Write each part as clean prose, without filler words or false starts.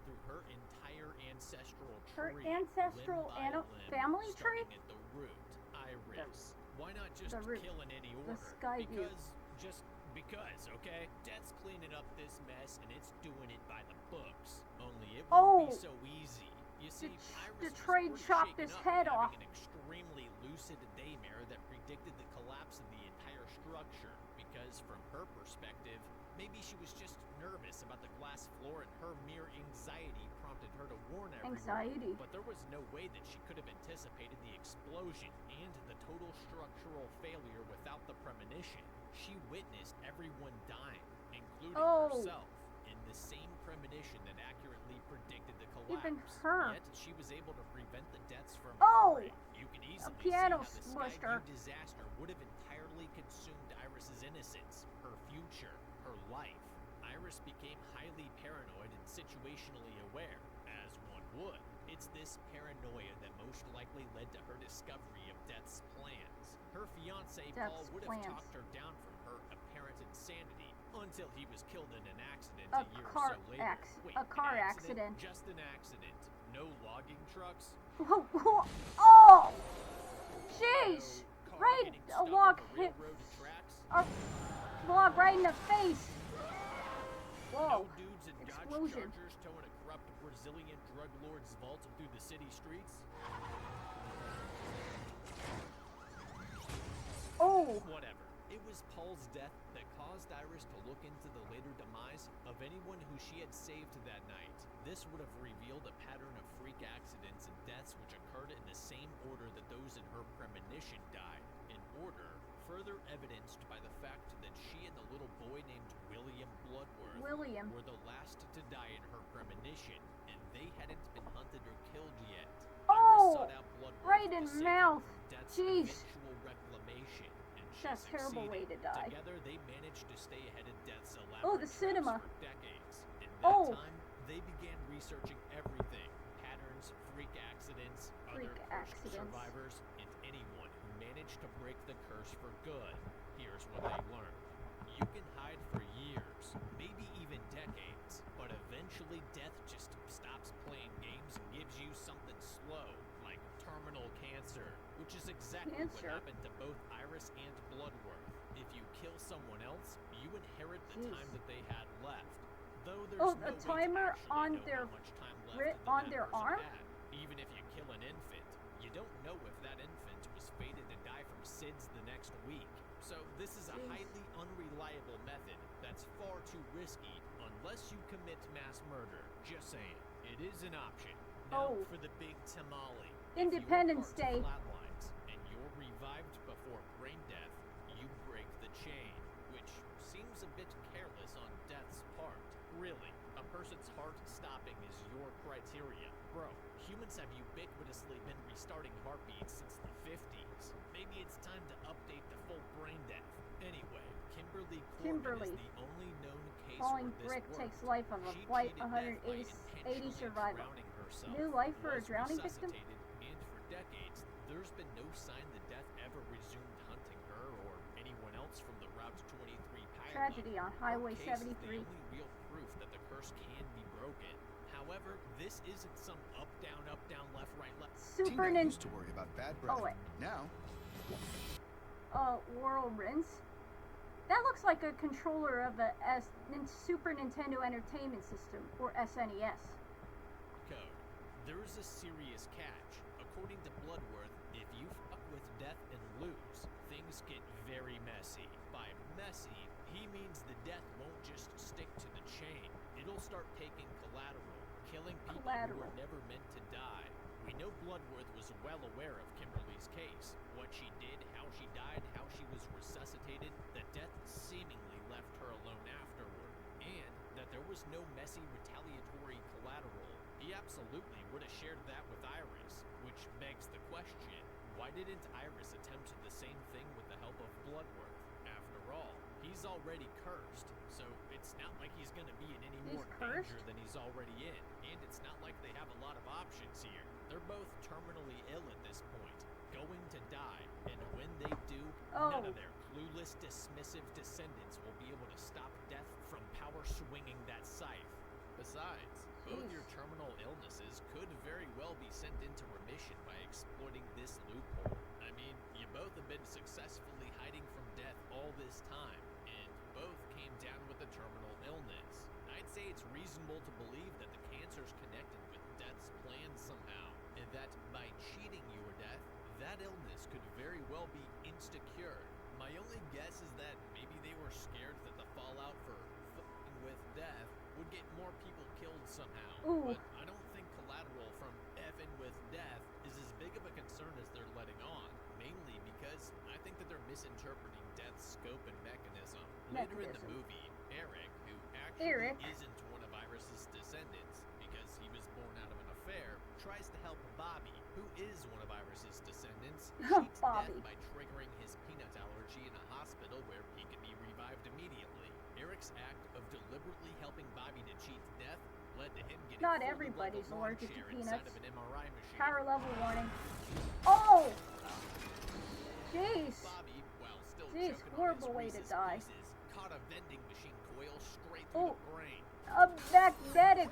through her entire ancestral Her tree. ancestral family tree? Starting at the root. Iris. Why not just kill in any order? Because, okay? Death's cleaning up this mess and it's doing it by the books. Only it won't be so easy. You see, Iris trade chopped his head off. An extremely lucid daymare that predicted the collapse of the entire structure. Because from her perspective, maybe she was just nervous about the glass floor and her mere anxiety prompted her to warn everyone. But there was no way that she could have anticipated the explosion and the total structural failure without the premonition. She witnessed everyone dying, including herself, in the same premonition that accurately predicted the collapse. Even her. Yet she was able to prevent the deaths from occurring. You can easily see how the Skyview disaster would have entirely consumed Iris's innocence, her future, her life. Iris became highly paranoid and situationally aware, as one would. It's this paranoia that most likely led to her discovery of Death's plans. Her fiancé Paul would have talked her down from her apparent insanity until he was killed in an accident a year or so later. A car accident. Just an accident. No logging trucks. Oh! Jeez! Right, a log hit a log right in the face. Whoa! No dudes in Explosion. Dodge Chargers towing a corrupt Brazilian drug lord's vault through the city streets. Oh! Whatever. It was Paul's death that caused Iris to look into the later demise of anyone who she had saved that night. This would have revealed a pattern of freak accidents and deaths which occurred in the same order that those in her premonition died. In order, further evidenced by the fact that she and the little boy named William Bloodworth were the last to die in her premonition, and they hadn't been hunted or killed yet. Iris sought out Bloodworth right in the mouth. Jeez. Eventual reclamation, and she That's a terrible way to die. Together, they managed to stay ahead of Death's elaborate Oh, the cinema. for decades. In that time, they began researching everything: patterns, freak accidents, other cursed survivors, and anyone who managed to break the curse for good. Here's what they learned. You can hide for years, maybe even decades, but eventually death just stops playing games and gives you something slow, like terminal cancer, which is exactly what happened to both Iris and Bloodworth. If you kill someone else, you inherit the time that they had left. Though there's no timer on their arm? Even if you kill an infant, you don't know if that infant was fated to die from SIDS the next week. So this is a highly unreliable method that's far too risky unless you commit mass murder. Just saying, it is an option. Now for the big tamale. Independence Day. Bloodlines, and you're revived before brain death, you break the chain, which seems a bit careless on Death's part. Really, a person's heart stopping is your criteria. Bro, humans have ubiquitously been restarting heartbeats since the 50s. Maybe it's time to update the full brain death. Anyway, Kimberly Corbin is the only known case falling where brick this takes worked. life of a Flight 180 survivor. New life for a drowning victim? And for decades, there's been no sign that Death ever resumed hunting her or anyone else from the Route 23 pileup. Tragedy on Highway Her case 73. is the only real proof that the curse can be broken. However, this isn't some up, down, left, right, left. Super Tina used to worry about bad breath. Oh, wait. Now, whirlwinds. That looks like a controller of a Super Nintendo Entertainment System, or SNES. Code. There is a serious catch. According to Bloodworth, if you fuck with Death and lose, things get very messy. By messy, he means the death won't just stick to the chain. It'll start taking collateral, killing people who were never meant to die. We know Bloodworth was well aware of Kimberly's case, what she did, how she died, how she was resuscitated, that death seemingly left her alone afterward, and that there was no messy retaliatory collateral. He absolutely would have shared that with Iris, which begs the question, why didn't Iris attempt the same thing with the help of Bloodworth? After all, he's already cursed, so it's not like he's gonna be in any more danger than he's already in, and it's not like they have a lot of options here. They're both terminally ill at this point, going to die, and when they do, none of their clueless, dismissive descendants will be able to stop Death from power swinging that scythe. Besides, Both Jeez. your terminal illnesses could very well be sent into remission by exploiting this loophole. I mean, you both have been successfully hiding from death all this time, and both came down with a terminal illness. I'd say it's reasonable to believe that the cancer's connected with death's plan somehow, and that by cheating your death, that illness could very well be insta-cured. My only guess is that maybe they were scared that the fallout for f***ing with death would get more people killed somehow. Ooh. But I don't think collateral from effing with death is as big of a concern as they're letting on, mainly because I think that they're misinterpreting death's scope and mechanism. Later in the movie, Eric, who actually isn't one of Iris's descendants because he was born out of an affair, tries to help Bobby, who is one of Iris's descendants, cheats death by triggering his peanut allergy in a hospital where he can be revived immediately. Eric's act of deliberately helping Bobby to cheat death led to him getting Not fully everybody's level lawn allergic to chair peanuts. inside of an MRI machine. Power level warning. Oh! Jeez. Bobby, while still Jeez, choking horrible on way his to Reese's die. Pieces, caught a vending machine coil straight through Oh. the brain. A magnetic.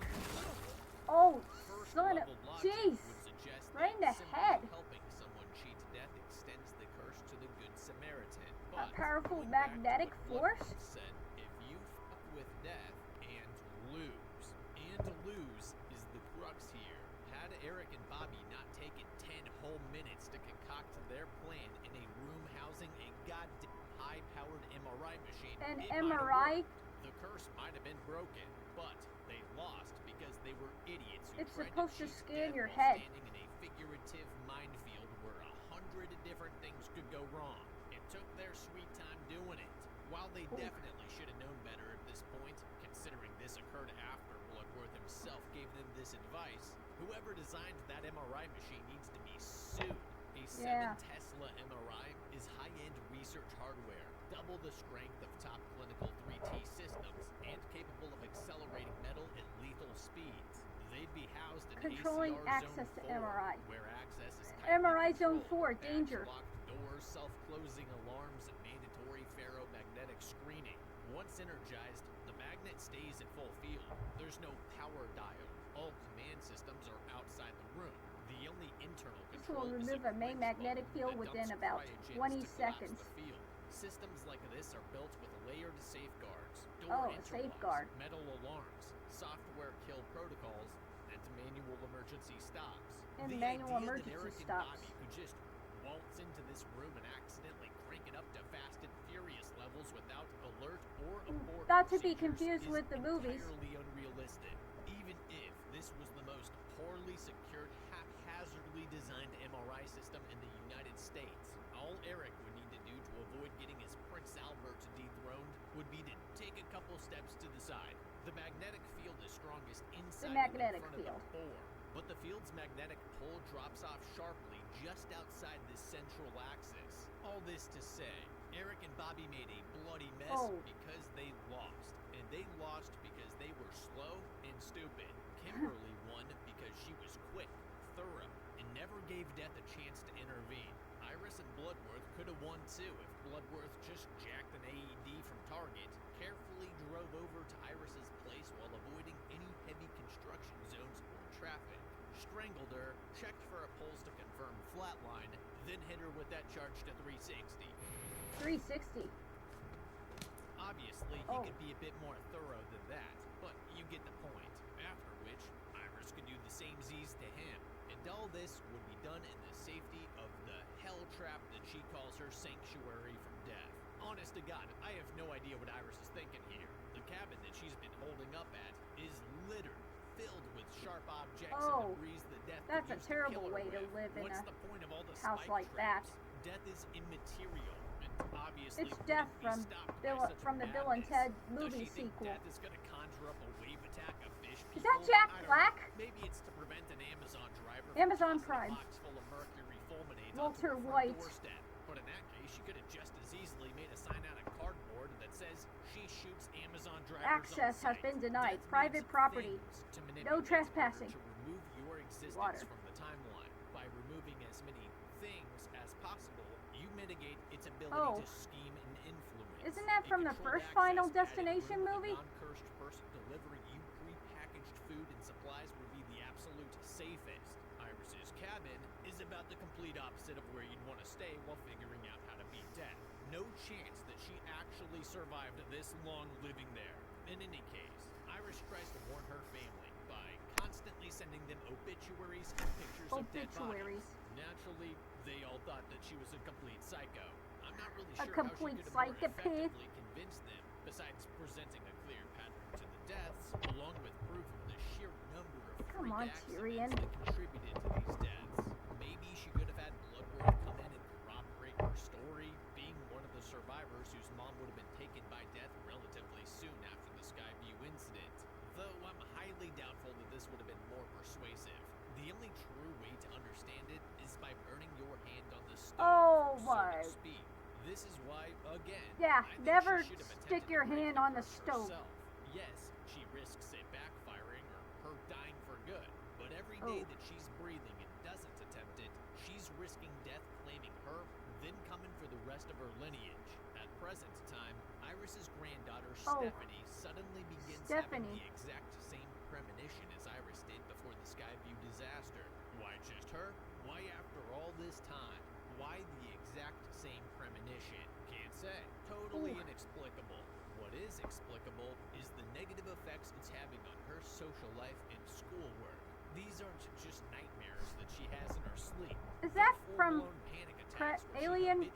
Oh, First son of. level logic Jeez. would suggest Right in that the simply head. helping someone cheat death extends the curse to the Good Samaritan. A But powerful going back to magnetic what force? Bloodlines said, if you fuck with death and lose is the crux here. Had Eric and Bobby not taken 10 whole minutes to concoct their plan in a room housing a goddamn high-powered MRI machine, An it might have MRI? worked. The curse might have been broken, but they lost because they were idiots who It's tried supposed to cheat scan death your while head. standing in a figurative minefield where 100 different things could go wrong. It took their sweet time doing it. While they Ooh. definitely should have known better at this point, considering this occurred after Bloodworth himself gave them this advice, whoever designed that MRI machine needs to be sued. A 7 Yeah. Tesla MRI is high-end research hardware, double the strength of top clinical 3T systems, and capable of accelerating metal at lethal speeds. They'd be housed in Controlling ACR access Zone to 4, MRI. where access is tightly MRI Zone controlled. 4, danger. Locked doors, self-closing alarms, and mandatory ferromagnetic screening. Once energized, the magnet stays at full field. There's no power dial. All command systems are outside the room. The only internal This control will is remove a main cringe magnetic button field that within dumps about cryogens 20 to collapse seconds. the field. Systems like this are built with layered safeguards, door Oh, a interlocks, safeguard. metal alarms, software kill protocols, and manual emergency stops. And The manual idea emergency that Eric and stops. Bobby could just waltz into this room and accidentally crank it up to Fast and Furious levels without alert or abort Not to be procedures confused with the is movies. entirely unrealistic. Even if this was the most poorly secured, haphazardly designed MRI system in the United States, all Eric would need to do to avoid getting his Prince Albert dethroned would be to take a couple steps to the side. The magnetic field is strongest inside magnetic and in front field. of the core, but the field's magnetic pull drops off sharply just outside this central axis. All this to say, Eric and Bobby made a bloody mess Oh. because they lost. And they lost because they were slow and stupid. Kimberly won because she was quick, thorough, and never gave death a chance to intervene. Iris and Bloodworth could have won too if Bloodworth just jacked an AED from Target, carefully drove over to Iris's place while avoiding any heavy construction zones or traffic, strangled her, checked for a pulse to confirm flatline, then hit her with that charge to 360. 360. Obviously, he Oh. could be a bit more thorough than that, but you get the point. After which, Iris could do the same Z's to him, and all this would be done in the safety of the hell trap that she calls her sanctuary from death. Honest to God, I have no idea what Iris is thinking here. The cabin that she's been holding up at is littered, filled with sharp objects Oh, and debris that death that's could a use terrible kill her way to with. live in What's a the point of all the house spike like that? traps? Death is immaterial, and obviously It's death wouldn't be from stopped by such from the Bill and madness. Ted movie Does she think sequel. death is going to conjure up a wave attack of fish Is people? that Jack I don't Black? know. Maybe it's to prevent an Amazon driver Amazon from tossing Prime. a box full of mercury fulminates Walter onto her front White. doorstep. But in that case, she could have just as easily made a sign out of cardboard that says she shoots Amazon drivers Access on has sight. been denied. Death Private needs property. things to No manipulate in order trespassing. to remove your existence Water. from the timeline. By removing as many things as possible, you mitigate its ability Oh. to scheme and influence. Isn't that A from the controlled first Final access added Destination room with a movie? non-cursed person delivering you prepackaged food and supplies about the complete opposite of where you'd want to stay while figuring out how to beat death. No chance that she actually survived this long living there. In any case, Iris tries to warn her family by constantly sending them obituaries and pictures of dead bodies. Naturally, they all thought that she was a complete psycho. I'm not really sure how she could have more effectively convinced them, besides presenting a clear pattern to the deaths, along with proof of the sheer number of freak accidents that contributed to these deaths. Maybe she could have had Bloodworth come in and corroborate her story, being one of the survivors whose mom would have been taken by death relatively soon after the Skyview incident. Though I'm highly doubtful that this would have been more persuasive. The only true way to understand it is by burning your hand on the stove, so to speak. This is why, again, yeah, I think never she should have stick your hand on the stove. Herself. Yes, she risks it backfiring or her dying for good, but every day that she's breathing and doesn't attempt it, she's risking death claiming her, then coming for the rest of her lineage. At present time, Iris's granddaughter Stephanie suddenly begins having the exact same premonition as Iris did before the Skyview disaster. Why just her? Why after all this time? Why the exact same premonition? Can't say. Totally inexplicable. What is explicable is the negative effects it's having on her social life and schoolwork. These aren't just nightmares that she has in her sleep. Is that from Alien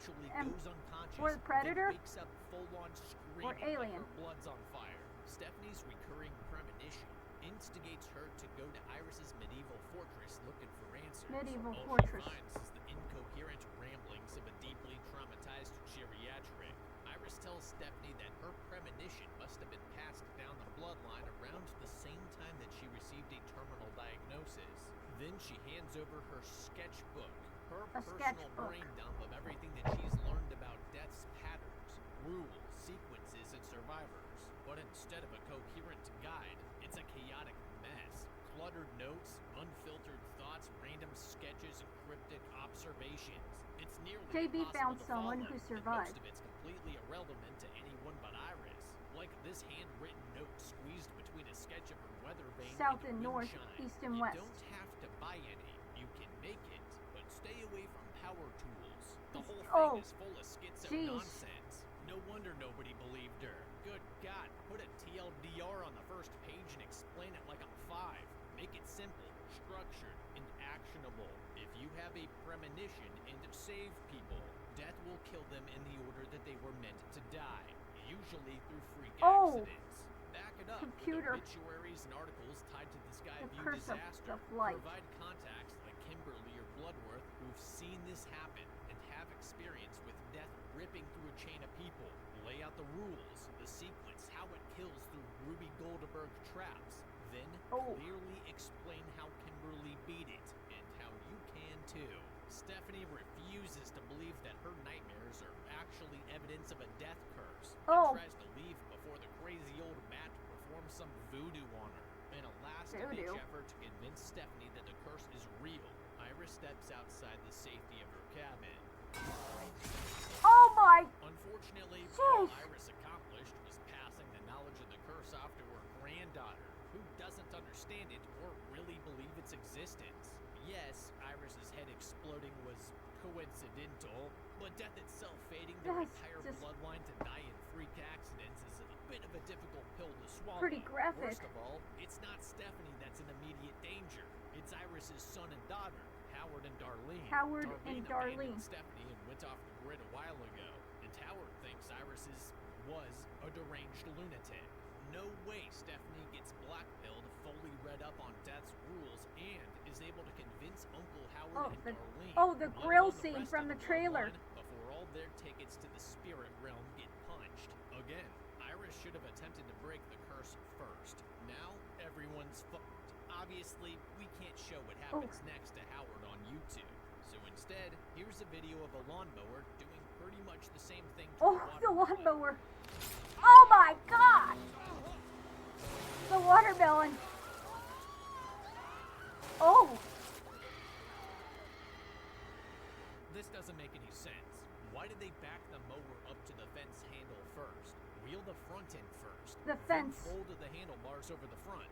or the Predator? Wakes up full-on screaming or Alien? Like her blood's on fire. Stephanie's recurring premonition instigates her to go to Iris's medieval fortress looking for answers. Medieval All fortress. she finds is the incoherent ramblings of a deeply traumatized geriatric. Iris tells Stephanie that her premonition must have been passed down the bloodline around the same time that she received a terminal diagnosis. Then she hands over her sketchbook, her personal brain dump of everything that she's learned about death's patterns, rules, sequences, and survivors. But instead of a coherent guide, it's a chaotic mess. Cluttered notes, unfiltered thoughts, random sketches, and cryptic observations. It's nearly JB found impossible to someone follow, who and survived. most of it's completely irrelevant to anyone but Iris. Like this handwritten note squeezed between a sketch of her weather vane South and wind north, chime. east and You west. don't have to buy any. You can make it, but stay away from power tools. The whole thing is full of schizo nonsense. No wonder nobody believed her. Good God, put a TLDR on the first page and explain it like I'm 5. Make it simple, structured, and actionable. If you have a premonition and save people, death will kill them in the order that they were meant to die, usually through freak accidents. Back it up with obituaries and articles tied to the Skyview disaster. Provide contacts like Kimberly or Bloodworth who've seen this happen and have experience with death ripping through a chain of people. Lay out the rules, the sequence, how it kills through Ruby Goldberg traps. Then clearly explain how Kimberly beat it and how you can too. Stephanie refuses to believe that her nightmares are actually evidence of a death curse and tries to leave before the crazy old Matt performs some voodoo on her. In a last-ditch effort to convince Stephanie that the curse is real, Iris steps outside the safety of her cabin. Oh my! Unfortunately, all Iris accomplished was passing the knowledge of the curse off to her granddaughter, who doesn't understand it or really believe its existence. Yes, Iris's head exploding was coincidental, but death itself fading their entire bloodline to die in freak accidents is a bit of a difficult pill to swallow. Pretty graphic. Worst of all, it's not Stephanie that's in immediate danger. It's Iris's son and daughter, Howard and Darlene. Darlene abandoned Stephanie and went off the grid a while ago, and Howard thinks Iris was a deranged lunatic. No way Stephanie gets blackpilled, fully read up on death's rules, and is able to convince Uncle Howard and Darlene. The grill scene from the trailer. Before all their tickets to the spirit realm get punched. Again, Iris should have attempted to break the curse first. Now, everyone's fucked. Obviously, we can't show what happens next to Howard on YouTube. So instead, here's a video of a lawnmower doing pretty much the same thing to the lawnmower. Oh my God! The watermelon. Oh! This doesn't make any sense. Why did they back the mower up to the fence handle first? Wheel the front end first. The fence. Fold the handlebars over the front.